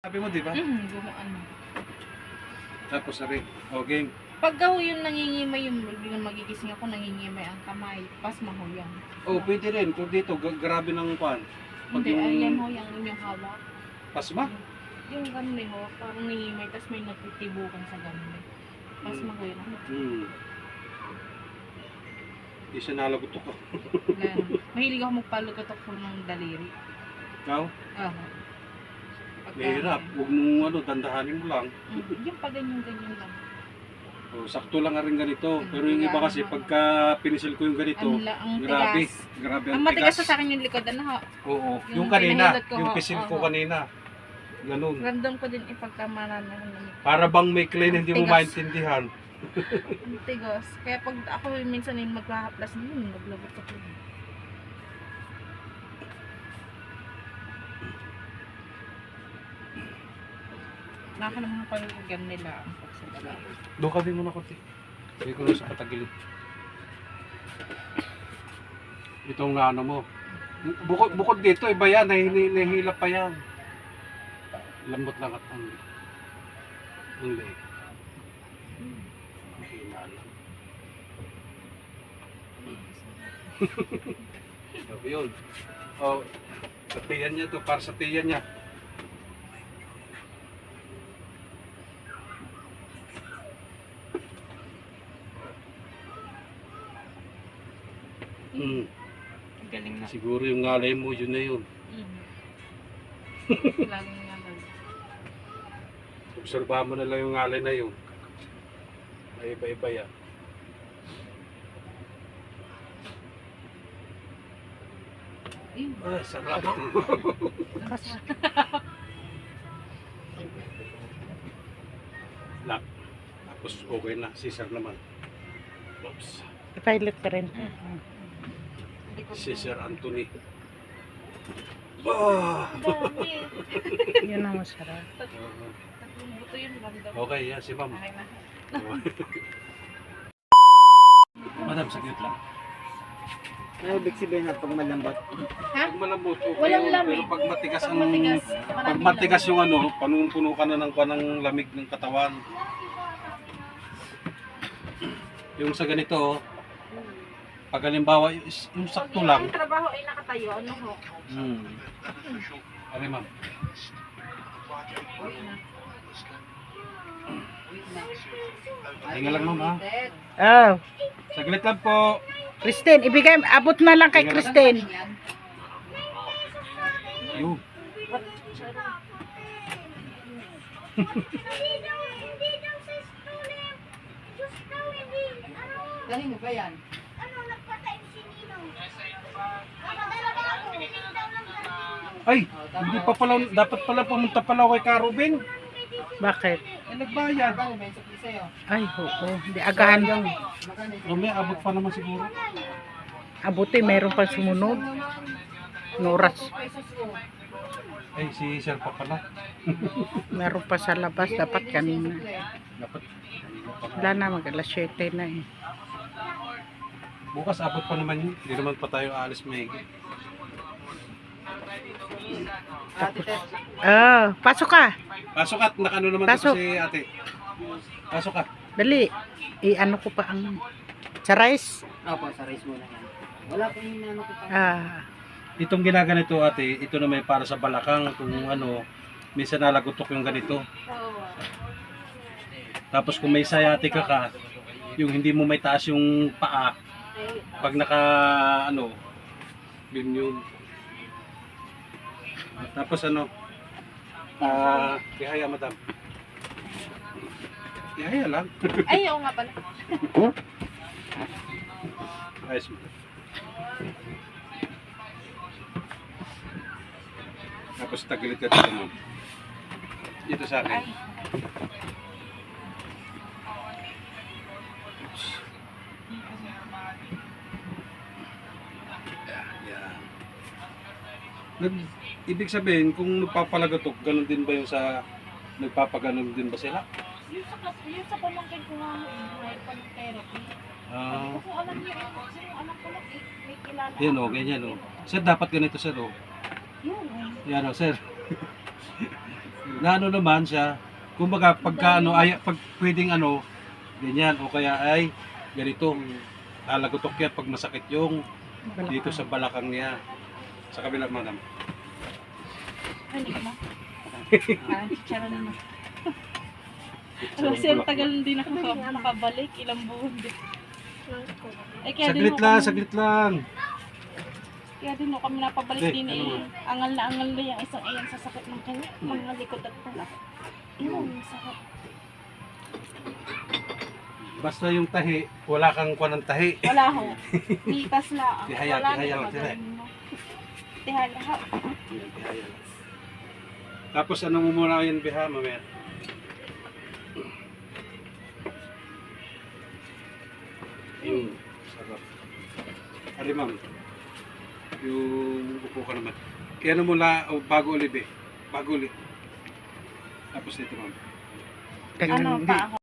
Sabi mo, di ba? Gumaan mo. Tapos sabi, okay. Pagka ho yung nangingimay yung magigising ako, nangingimay ang kamay, pasma ho yan. Oh, pwede rin. Kung dito, grabe ng kwan. Hindi, ayan ho yung inyong hawak. Pasma? Yung ganun ho, parang nangingimay, tapos may nagtitibukan sa ganun. Pasma ho yun. Hindi siya nalagutok ko. Mahilig ako magpalugotok po ng daliri. Ikaw? Oo. Mahirap. Huwag mong dandahanin mo lang. Yung pa ganyan lang. Oh, sakto lang nga rin ganito. Pero yung iba kasi pagka pinisil ko yung ganito, ang grabe. tigas. Grabe Ang ang matigas tigas. sa akin yung likod, ano ho? Oo. Yung Yung kanina, pinahilot ko, yung pisil ko kanina. Ganun. Random ko din ipagkamarami ng Para bang may clay na hindi mo Tigas. maintindihan. ang tigas. Kaya pag ako minsan yung maghahaplas din, naglagot ako. Naka naman pa yung program nila ang pagsadala. Doon kami muna konti. Sabi ko na sa patagilid. Itong ano mo. Bukod dito, iba yan. Nahihilap pa yan. Lambot lang at ang leeg. Mahina lang. Sabi yun. Oh, sa tiyan niya to, para sa tiyan niya. Galing na. Siguro yung ngalay mo, yun na yun. Laging nga lang. Obserbahan mo na lang yung ngalay na yun. Ay iba-iba yan. Ah, sarap. Lock. Tapos okay na. Caesar naman. Oops. I-pilot ka rin. Caesar Anthony. Ah! Yun ang masarap. Tatlong buto yun, random. Okay, yan si ma'am. Okay na. Madam, saglit lang. Ano ibig sabihin na pag malambot? Ha? Pag malambot, okay Walang yun. lamig. Pero pag matigas Pag ang... matigas, Pag maraming matigas yung ano, punong-puno ka na ng lamig ng katawan. Yung sa ganito, pag halimbawa, yung sakto lang. Pag yung trabaho ay nakatayo, ano ho? Ari ma'am. Hinga lang ma'am ha. Oh. Saglit lang po. Kristen, ibigay, abot na lang kay Kristen. Yun. Dali mo ba yan? Ay, hindi pa pala, dapat pala pumunta pala kay Karubin. Bakit? Eh, nagbayad. May sakli sa'yo. Ay, oo. Hindi agahan. May abot pa naman siguro. Abuti, mayroon pang sumunod. Noras. Ay, si Sir pa pala. Meron pa sa labas. Dapat kanina. Dapat. Wala na, mag alas 7 na eh. Bukas abot pa naman yun. Hindi naman pa tayo alis maigi. Pasok ka. Pasok at nakano naman Pasok. dito si ate. Pasok ka. Dali. I-ano ko pa ang... Sa rice? Opo, sa rice muna yan. Wala pa yung ano ko pa. Itong ginaganito ate, ito naman para sa balakang kung ano, minsan nalagutok yung ganito. Tapos kung may sciatica ka, yung hindi mo may taas yung paa, pag naka ano, yun. Tapos ano, ihaya madam. Ihaya lang. Ay, oo nga pala. Ayos mo. Tapos tagilid ka dito mo. Dito sa akin. Ibig sabihin, kung nagpapalagatok, ganun din ba yung sa nagpapaganon din ba sila? Yung sa pamangkin ko nga, may therapy. Kung alam niyo, yung anak ko lang, may kilala. Yan o, ganyan o. Sir, dapat ganito sir o. Yun. Yan o, sir. Na ano naman siya, kumbaga pagka ano, ay, pag pwedeng ano, ganyan, o kaya ay ganito, talagotok yan pag masakit yung dito sa balakang niya. Sa kabila, madam. Hindi ka ba? Parang chicharon na. Kasi ang tagal hindi nakabalik, ilang buwan din. Eh, kaya din Saglit lang, saglit lang. Kaya din kami napabalik Eh, din ano eh. Angal na yung isang ayan sa sakit ng kanya. Mga likod at pala. Yun, sakit. Basta yung tahi, wala kang kuha ng tahi. Wala ho. Mitas lang. Tihaya, Wala tihaya, na tihaya. magaling mo. Tihaya ha. Tapos ano mo muna yan, Biha, mamaya. Yung sarap. Ari, ma'am. Yung upo ka naman. Kaya ano mula, bago ulit, Bago ulit. Tapos dito, ma'am. Ganyan, Ano hindi. pa ako?